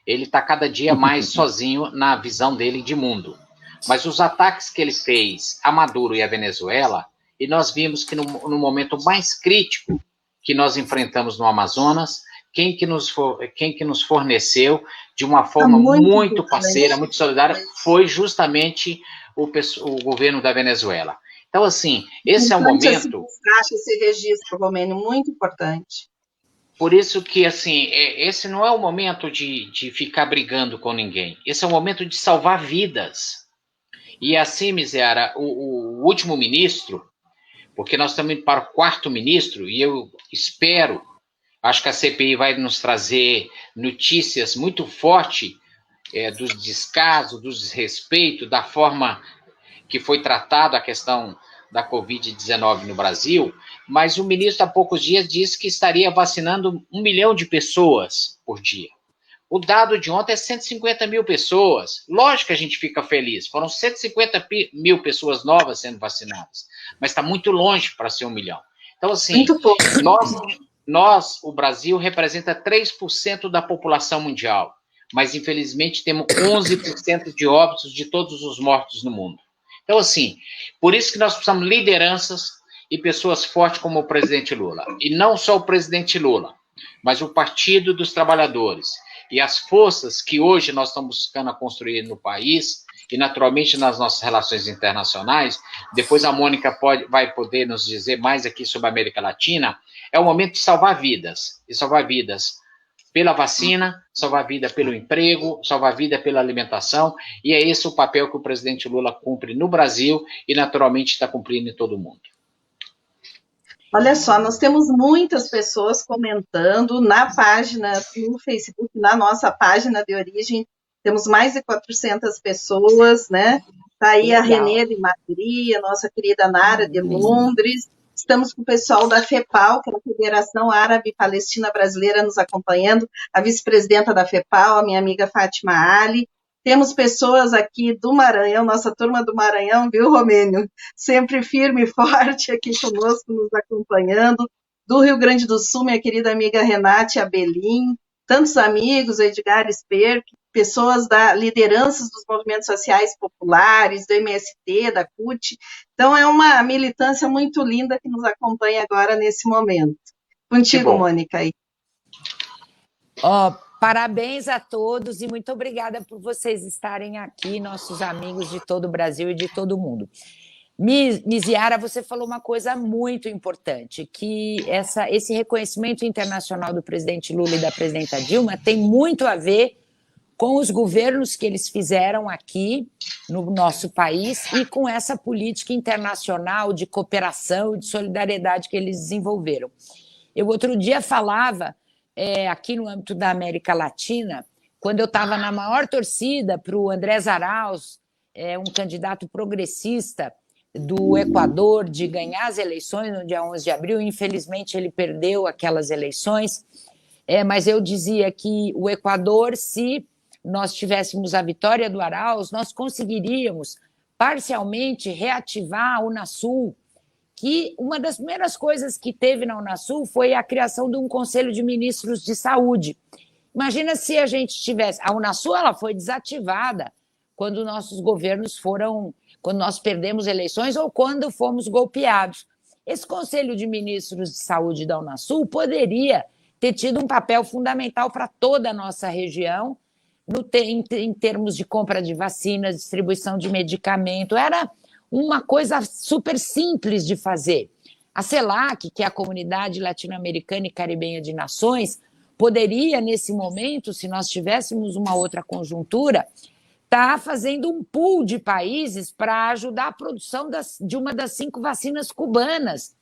ele está cada dia mais sozinho na visão dele de mundo. Mas os ataques que ele fez a Maduro e a Venezuela, e nós vimos que no momento mais crítico que nós enfrentamos no Amazonas, quem que nos forneceu de uma forma muito parceira, muito solidária, foi justamente o governo da Venezuela. Então, assim, esse é o momento... Esse registro, Romênio, muito importante. Por isso que, assim, esse não é o momento de ficar brigando com ninguém. Esse é o momento de salvar vidas. E assim, Miseara, o último ministro, porque nós estamos indo para o quarto ministro, e eu espero, acho que a CPI vai nos trazer notícias muito fortes dos descasos, do desrespeito, da forma que foi tratada a questão da Covid-19 no Brasil, mas o ministro há poucos dias disse que estaria vacinando 1 milhão de pessoas por dia. O dado de ontem é 150 mil pessoas. Lógico que a gente fica feliz. Foram 150 mil pessoas novas sendo vacinadas, mas está muito longe para ser 1 milhão. Então, assim, muito pouco. o Brasil, representa 3% da população mundial, mas, infelizmente, temos 11% de óbitos de todos os mortos no mundo. Então, assim, por isso que nós precisamos de lideranças e pessoas fortes como o presidente Lula. E não só o presidente Lula, mas o Partido dos Trabalhadores e as forças que hoje nós estamos buscando a construir no país e, naturalmente, nas nossas relações internacionais. Depois a Mônica vai poder nos dizer mais aqui sobre a América Latina. É o momento de salvar vidas, e salvar vidas pela vacina, salvar vida pelo emprego, salvar vida pela alimentação, e é esse o papel que o presidente Lula cumpre no Brasil e, naturalmente, está cumprindo em todo o mundo. Olha só, nós temos muitas pessoas comentando na página, no Facebook, na nossa página de origem, temos mais de 400 pessoas, né? Está aí a Renê de Madrid, a nossa querida Nara de Londres. Estamos com o pessoal da FEPAL, que é a Federação Árabe Palestina Brasileira, nos acompanhando, a vice-presidenta da FEPAL, a minha amiga Fátima Ali. Temos pessoas aqui do Maranhão, nossa turma do Maranhão, viu, Romênio? Sempre firme e forte aqui conosco, nos acompanhando. Do Rio Grande do Sul, minha querida amiga Renate Abelim, tantos amigos, Edgar Sper, pessoas da lideranças dos movimentos sociais populares, do MST, da CUT. Então, é uma militância muito linda que nos acompanha agora nesse momento. Contigo, Mônica. Aí. Parabéns a todos e muito obrigada por vocês estarem aqui, nossos amigos de todo o Brasil e de todo o mundo. Misiara, você falou uma coisa muito importante, que esse reconhecimento internacional do presidente Lula e da presidenta Dilma tem muito a ver com os governos que eles fizeram aqui no nosso país e com essa política internacional de cooperação e de solidariedade que eles desenvolveram. Eu outro dia falava, aqui no âmbito da América Latina, quando eu estava na maior torcida para o Andrés Arauz, um candidato progressista do Equador, de ganhar as eleições no dia 11 de abril, infelizmente ele perdeu aquelas eleições, mas eu dizia que o Equador, se nós tivéssemos a vitória do Arauz, nós conseguiríamos parcialmente reativar a Unasul, que uma das primeiras coisas que teve na Unasul foi a criação de um Conselho de Ministros de Saúde. Imagina se a gente tivesse... A Unasul ela foi desativada quando nossos governos quando nós perdemos eleições ou quando fomos golpeados. Esse Conselho de Ministros de Saúde da Unasul poderia ter tido um papel fundamental para toda a nossa região, em termos de compra de vacinas, distribuição de medicamento. Era uma coisa super simples de fazer. A CELAC, que é a Comunidade Latino-Americana e Caribenha de Nações, poderia, nesse momento, se nós tivéssemos uma outra conjuntura, estar fazendo um pool de países para ajudar a produção de uma das 5 vacinas cubanas,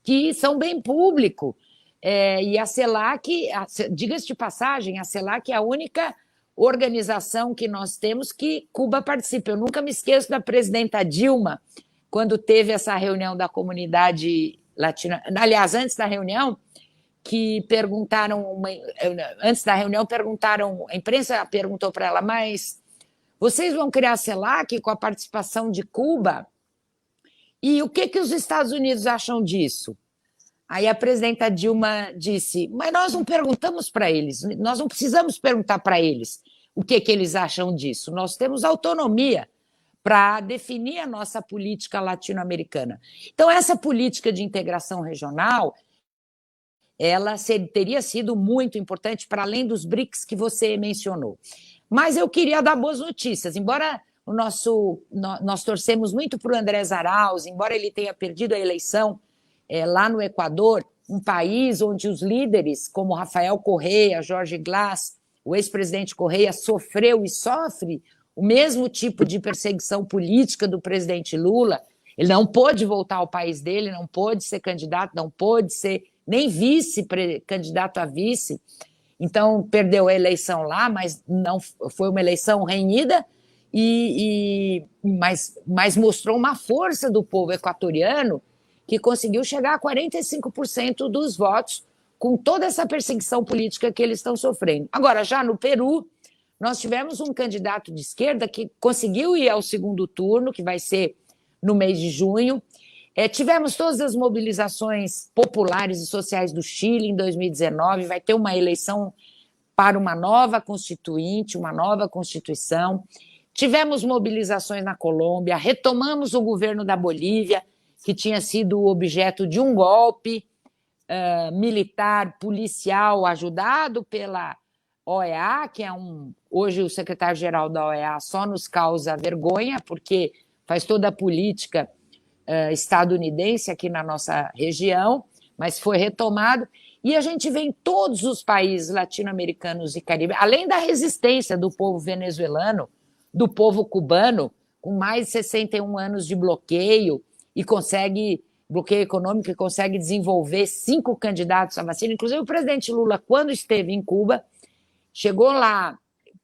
que são bem público. E a CELAC, diga-se de passagem, a CELAC é a única organização que nós temos que Cuba participa. Eu nunca me esqueço da presidenta Dilma, quando teve essa reunião da comunidade latina, aliás, antes da reunião, que perguntaram, a imprensa perguntou para ela, mas vocês vão criar a CELAC com a participação de Cuba? E o que os Estados Unidos acham disso? Aí a presidenta Dilma disse, mas nós não perguntamos para eles, nós não precisamos perguntar para eles o que eles acham disso. Nós temos autonomia para definir a nossa política latino-americana. Então, essa política de integração regional, ela teria sido muito importante para além dos BRICS que você mencionou. Mas eu queria dar boas notícias, embora nós torcemos muito para o Andrés Arauz, embora ele tenha perdido a eleição lá no Equador, um país onde os líderes, como Rafael Correa, Jorge Glass, o ex-presidente Correa, sofreu e sofre o mesmo tipo de perseguição política do presidente Lula. Ele não pôde voltar ao país dele, não pôde ser candidato, não pôde ser nem candidato a vice. Então, perdeu a eleição lá, mas não foi uma eleição renhida, mas mostrou uma força do povo equatoriano que conseguiu chegar a 45% dos votos com toda essa perseguição política que eles estão sofrendo. Agora, já no Peru, nós tivemos um candidato de esquerda que conseguiu ir ao segundo turno, que vai ser no mês de junho. Tivemos todas as mobilizações populares e sociais do Chile em 2019, vai ter uma eleição para uma nova constituinte, uma nova constituição. Tivemos mobilizações na Colômbia, retomamos o governo da Bolívia, que tinha sido objeto de um golpe militar, policial, ajudado pela OEA, que hoje o secretário-geral da OEA só nos causa vergonha, porque faz toda a política estadunidense aqui na nossa região, mas foi retomado. E a gente vê em todos os países latino-americanos e caribenhos, além da resistência do povo venezuelano, do povo cubano, com mais de 61 anos de bloqueio econômico, e consegue desenvolver 5 candidatos à vacina. Inclusive, o presidente Lula, quando esteve em Cuba, chegou lá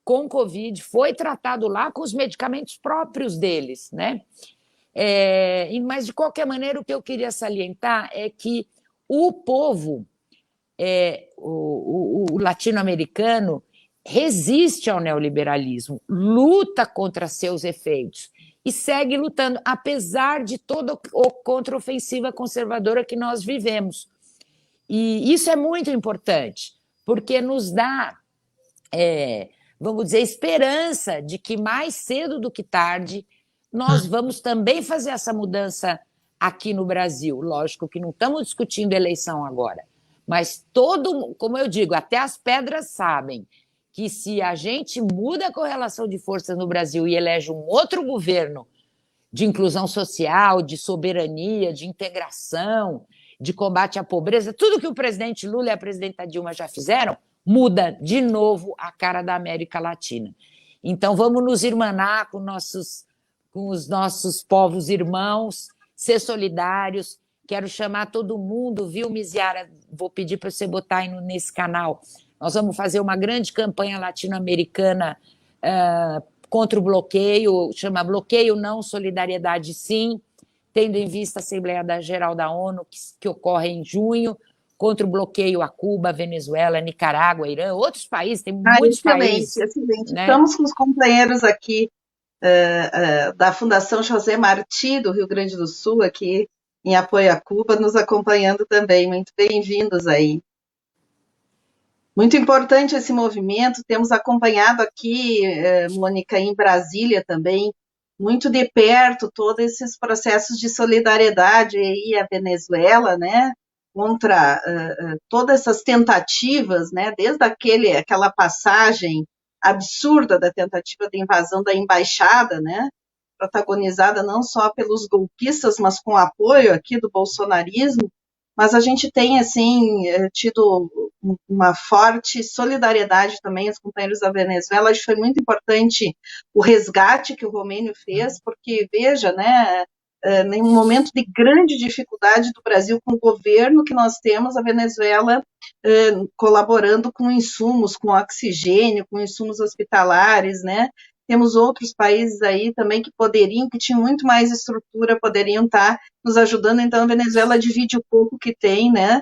com Covid, foi tratado lá com os medicamentos próprios deles, né? Mas, de qualquer maneira, o que eu queria salientar é que o povo o latino-americano resiste ao neoliberalismo, luta contra seus efeitos e segue lutando, apesar de toda a contraofensiva conservadora que nós vivemos. E isso é muito importante, porque nos dá, vamos dizer, esperança de que mais cedo do que tarde nós vamos também fazer essa mudança aqui no Brasil. Lógico que não estamos discutindo eleição agora, mas como eu digo, até as pedras sabem que se a gente muda a correlação de forças no Brasil e elege um outro governo de inclusão social, de soberania, de integração, de combate à pobreza, tudo que o presidente Lula e a presidenta Dilma já fizeram, muda de novo a cara da América Latina. Então, vamos nos irmanar com os nossos povos irmãos, ser solidários. Quero chamar todo mundo, viu, Miziara? Vou pedir para você botar aí nesse canal. Nós vamos fazer uma grande campanha latino-americana contra o bloqueio, chama Bloqueio Não, Solidariedade Sim, tendo em vista a Assembleia Geral da ONU, que ocorre em junho, contra o bloqueio a Cuba, Venezuela, Nicarágua, Irã, outros países, tem muitos países. Excelente. Né? Estamos com os companheiros aqui da Fundação José Martí, do Rio Grande do Sul, aqui em apoio a Cuba, nos acompanhando também. Muito bem-vindos aí. Muito importante esse movimento, temos acompanhado aqui, Mônica, em Brasília também, muito de perto, todos esses processos de solidariedade aí à Venezuela, né, contra todas essas tentativas, né, desde aquela passagem absurda da tentativa de invasão da embaixada, né, protagonizada não só pelos golpistas, mas com apoio aqui do bolsonarismo, mas a gente tem, assim, tido uma forte solidariedade também aos companheiros da Venezuela. Acho que foi muito importante o resgate que o Romênio fez, porque, veja, né, em um momento de grande dificuldade do Brasil com o governo que nós temos, a Venezuela colaborando com insumos, com oxigênio, com insumos hospitalares, né? Temos outros países aí também que tinham muito mais estrutura, poderiam estar nos ajudando. Então, a Venezuela divide o pouco que tem, né?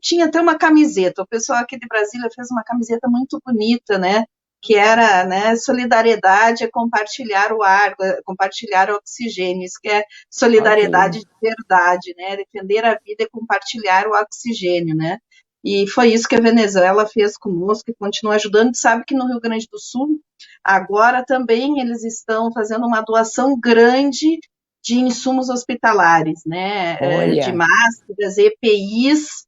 Tinha até uma camiseta, o pessoal aqui de Brasília fez uma camiseta muito bonita, né? Que era, né, solidariedade é compartilhar o ar, compartilhar o oxigênio, isso que é solidariedade de verdade, né? Defender a vida é compartilhar o oxigênio, né? E foi isso que a Venezuela fez conosco e continua ajudando. Sabe que no Rio Grande do Sul, agora também eles estão fazendo uma doação grande de insumos hospitalares, né? De máscaras, EPIs,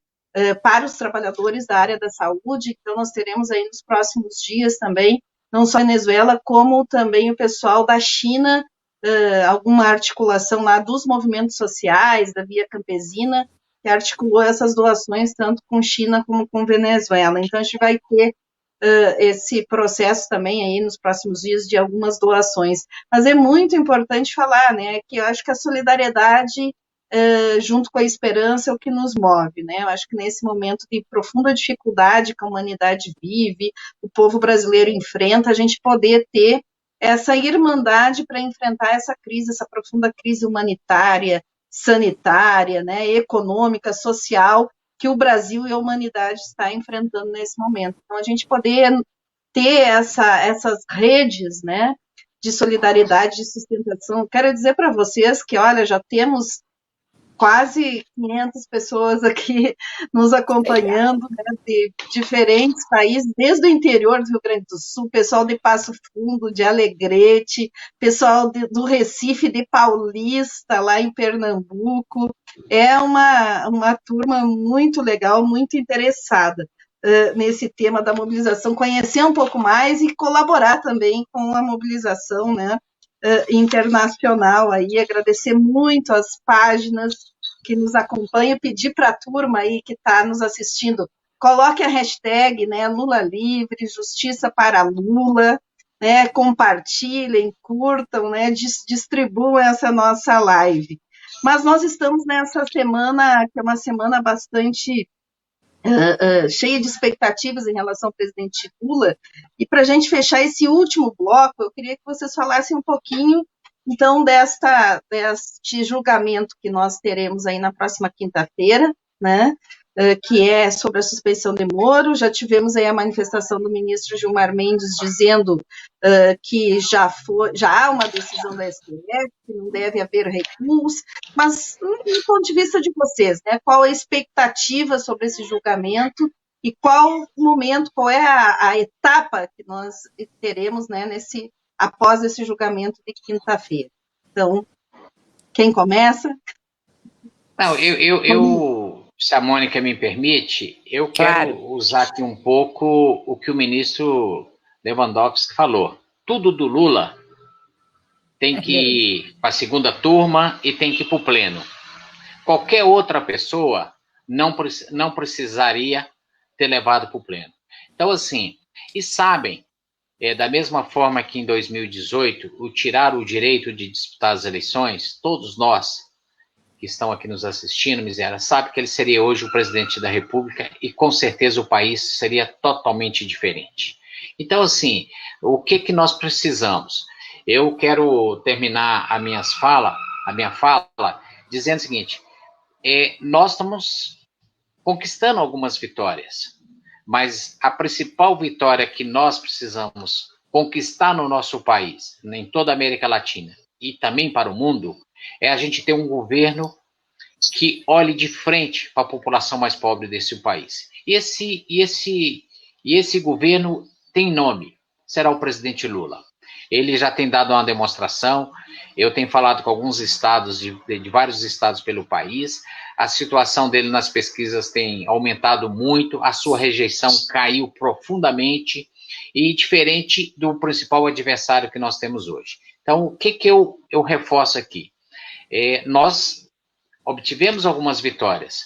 para os trabalhadores da área da saúde. Então, nós teremos aí nos próximos dias também, não só a Venezuela, como também o pessoal da China, alguma articulação lá dos movimentos sociais, da Via Campesina, que articulou essas doações tanto com China como com Venezuela. Então, a gente vai ter esse processo também aí nos próximos dias de algumas doações. Mas é muito importante falar, né, que eu acho que a solidariedade junto com a esperança é o que nos move, né? Eu acho que nesse momento de profunda dificuldade que a humanidade vive, o povo brasileiro enfrenta, a gente poder ter essa irmandade para enfrentar essa crise, essa profunda crise humanitária, sanitária, né, econômica, social, que o Brasil e a humanidade está enfrentando nesse momento. Então, a gente poder ter essas redes, né, de solidariedade, de sustentação. Quero dizer para vocês que, olha, já temos quase 500 pessoas aqui nos acompanhando, né, de diferentes países, desde o interior do Rio Grande do Sul, pessoal de Passo Fundo, de Alegrete, pessoal do Recife, de Paulista, lá em Pernambuco. É uma turma muito legal, muito interessada nesse tema da mobilização, conhecer um pouco mais e colaborar também com a mobilização, né, internacional aí, agradecer muito as páginas que nos acompanham, pedir para a turma aí que está nos assistindo, coloque a hashtag, né, Lula Livre, Justiça para Lula, né, compartilhem, curtam, né, distribuam essa nossa live. Mas nós estamos nessa semana, que é uma semana bastante cheia de expectativas em relação ao presidente Lula, e para a gente fechar esse último bloco, eu queria que vocês falassem um pouquinho, então, deste julgamento que nós teremos aí na próxima quinta-feira, né, que é sobre a suspeição de Moro. Já tivemos aí a manifestação do ministro Gilmar Mendes dizendo que já há uma decisão da STF, que não deve haver recurso, mas, do ponto de vista de vocês, né, qual a expectativa sobre esse julgamento e qual momento, qual é a etapa que nós teremos, né, após esse julgamento de quinta-feira? Então, quem começa? Não, se a Mônica me permite, eu quero usar aqui um pouco o que o ministro Lewandowski falou. Tudo do Lula tem que ir para a segunda turma e tem que ir para o pleno. Qualquer outra pessoa não precisaria ter levado para o pleno. Então, assim, e sabem, da mesma forma que em 2018, tiraram o direito de disputar as eleições, todos nós que estão aqui nos assistindo, Miséria, sabe que ele seria hoje o presidente da República e com certeza o país seria totalmente diferente. Então, assim, o que nós precisamos? Eu quero terminar a minha fala dizendo o seguinte, nós estamos conquistando algumas vitórias, mas a principal vitória que nós precisamos conquistar no nosso país, em toda a América Latina e também para o mundo, é a gente ter um governo que olhe de frente para a população mais pobre desse país. E esse governo tem nome, será o presidente Lula. Ele já tem dado uma demonstração, eu tenho falado com alguns estados, de vários estados pelo país, a situação dele nas pesquisas tem aumentado muito, a sua rejeição caiu profundamente, e diferente do principal adversário que nós temos hoje. Então, o que eu reforço aqui? Nós obtivemos algumas vitórias,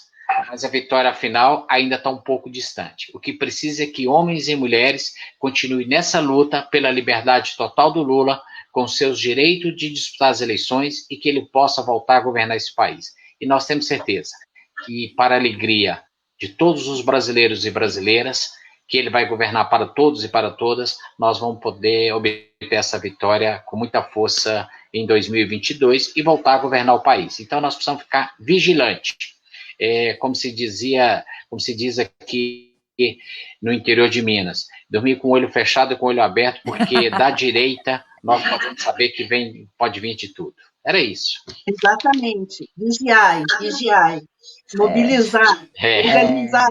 mas a vitória final ainda está um pouco distante. O que precisa é que homens e mulheres continuem nessa luta pela liberdade total do Lula, com seus direitos de disputar as eleições e que ele possa voltar a governar esse país. E nós temos certeza que, para a alegria de todos os brasileiros e brasileiras, que ele vai governar para todos e para todas, nós vamos poder obter essa vitória com muita força em 2022 e voltar a governar o país. Então, nós precisamos ficar vigilantes. Como se diz aqui no interior de Minas, dormir com o olho fechado e com o olho aberto, porque da direita nós podemos saber que pode vir de tudo. Era isso. Exatamente. Vigiai. Mobilizar. Organizar.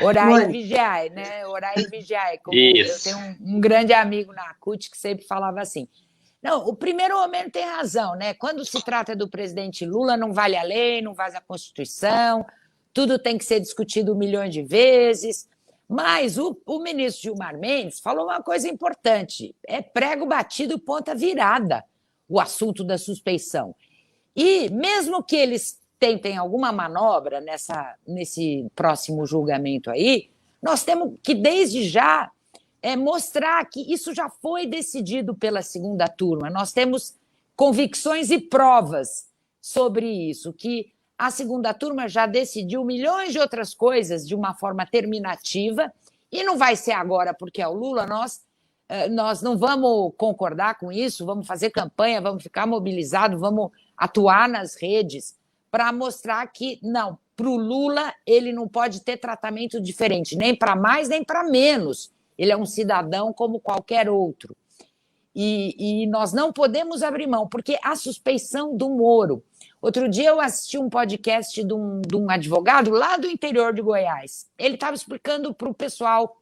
Orar e vigiar, né? Orar e vigiar. Como isso. Eu tenho um grande amigo na CUT que sempre falava assim. Não, o primeiro momento tem razão, né? Quando se trata do presidente Lula, não vale a lei, não vale a Constituição, tudo tem que ser discutido milhões de vezes. Mas o ministro Gilmar Mendes falou uma coisa importante: é prego batido, ponta virada, o assunto da suspeição. E mesmo que eles tentem alguma manobra nesse próximo julgamento aí, nós temos que, desde já, mostrar que isso já foi decidido pela segunda turma. Nós temos convicções e provas sobre isso, que a segunda turma já decidiu milhões de outras coisas de uma forma terminativa, e não vai ser agora porque é o Lula. Nós nós não vamos concordar com isso, vamos fazer campanha, vamos ficar mobilizados, vamos atuar nas redes para mostrar que, não, para o Lula ele não pode ter tratamento diferente, nem para mais, nem para menos. Ele é um cidadão como qualquer outro. E nós não podemos abrir mão, porque a suspeição do Moro. Outro dia eu assisti um podcast de um advogado lá do interior de Goiás. Ele estava explicando para o pessoal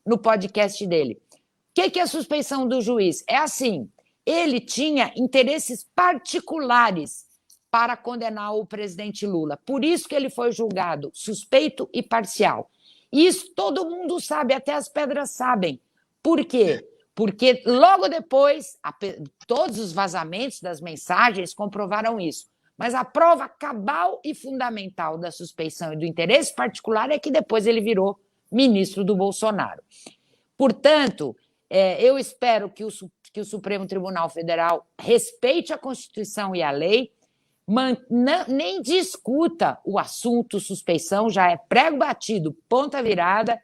no podcast dele. O que é a suspeição do juiz? É assim, ele tinha interesses particulares para condenar o presidente Lula. Por isso que ele foi julgado suspeito e parcial. Isso todo mundo sabe, até as pedras sabem. Por quê? Porque logo depois, todos os vazamentos das mensagens comprovaram isso. Mas a prova cabal e fundamental da suspeição e do interesse particular é que depois ele virou ministro do Bolsonaro. Portanto, eu espero que o Supremo Tribunal Federal respeite a Constituição e a lei, nem discuta o assunto suspeição, já é prego batido, ponta virada,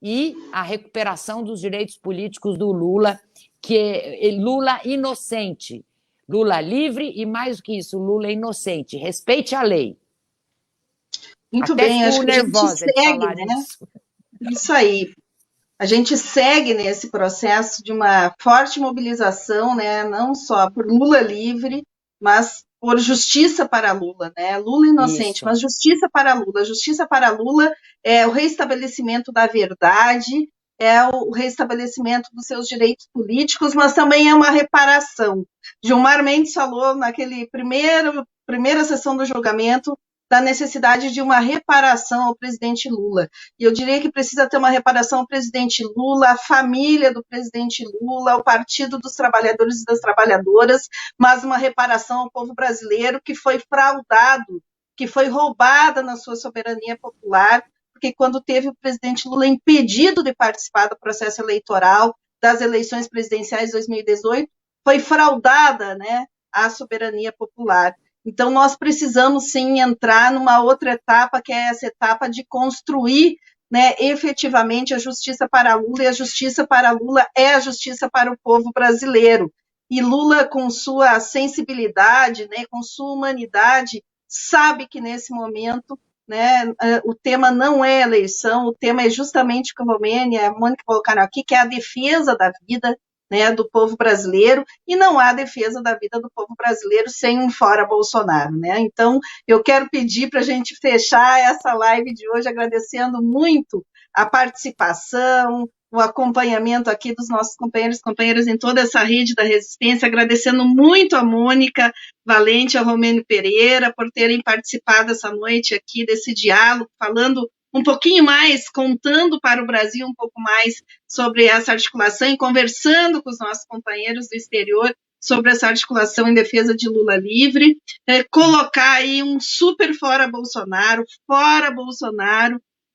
e a recuperação dos direitos políticos do Lula, que é Lula inocente, Lula livre e, mais do que isso, Lula inocente. Respeite a lei. Muito bem, acho que a gente segue, né? Isso aí. A gente segue nesse processo de uma forte mobilização, né? Não só por Lula livre, mas por justiça para Lula, né? Lula inocente, mas justiça para Lula. Justiça para Lula é o restabelecimento da verdade, é o restabelecimento dos seus direitos políticos, mas também é uma reparação. Gilmar Mendes falou naquele primeira sessão do julgamento da necessidade de uma reparação ao presidente Lula. E eu diria que precisa ter uma reparação ao presidente Lula, à família do presidente Lula, ao Partido dos Trabalhadores e das Trabalhadoras, mas uma reparação ao povo brasileiro que foi fraudado, que foi roubada na sua soberania popular, porque quando teve o presidente Lula impedido de participar do processo eleitoral das eleições presidenciais de 2018, foi fraudada, né, a soberania popular. Então, nós precisamos, sim, entrar numa outra etapa, que é essa etapa de construir, né, efetivamente a justiça para Lula, e a justiça para Lula é a justiça para o povo brasileiro. E Lula, com sua sensibilidade, né, com sua humanidade, sabe que nesse momento, né, o tema não é eleição, o tema é justamente o que a Romênia e a Mônica colocaram aqui, que é a defesa da vida, né, do povo brasileiro, e não há defesa da vida do povo brasileiro sem um fora Bolsonaro, né? Então, eu quero pedir para a gente fechar essa live de hoje agradecendo muito a participação, o acompanhamento aqui dos nossos companheiros e companheiras em toda essa rede da resistência, agradecendo muito a Mônica Valente e a Romênio Pereira por terem participado essa noite aqui desse diálogo, falando um pouquinho mais, contando para o Brasil um pouco mais sobre essa articulação e conversando com os nossos companheiros do exterior sobre essa articulação em defesa de Lula livre, colocar aí um super fora Bolsonaro,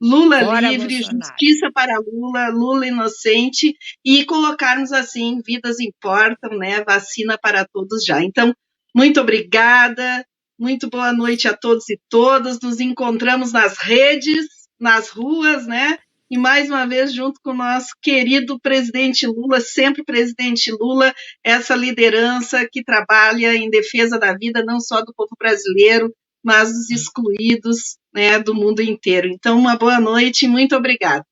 Lula fora livre, Bolsonaro. Justiça para Lula, Lula inocente, e colocarmos assim, vidas importam, né? Vacina para todos já. Então, muito obrigada, muito boa noite a todos e todas, nos encontramos nas redes, nas ruas, né? E mais uma vez junto com o nosso querido presidente Lula, sempre presidente Lula, essa liderança que trabalha em defesa da vida não só do povo brasileiro, mas dos excluídos, né, do mundo inteiro. Então, uma boa noite e muito obrigada.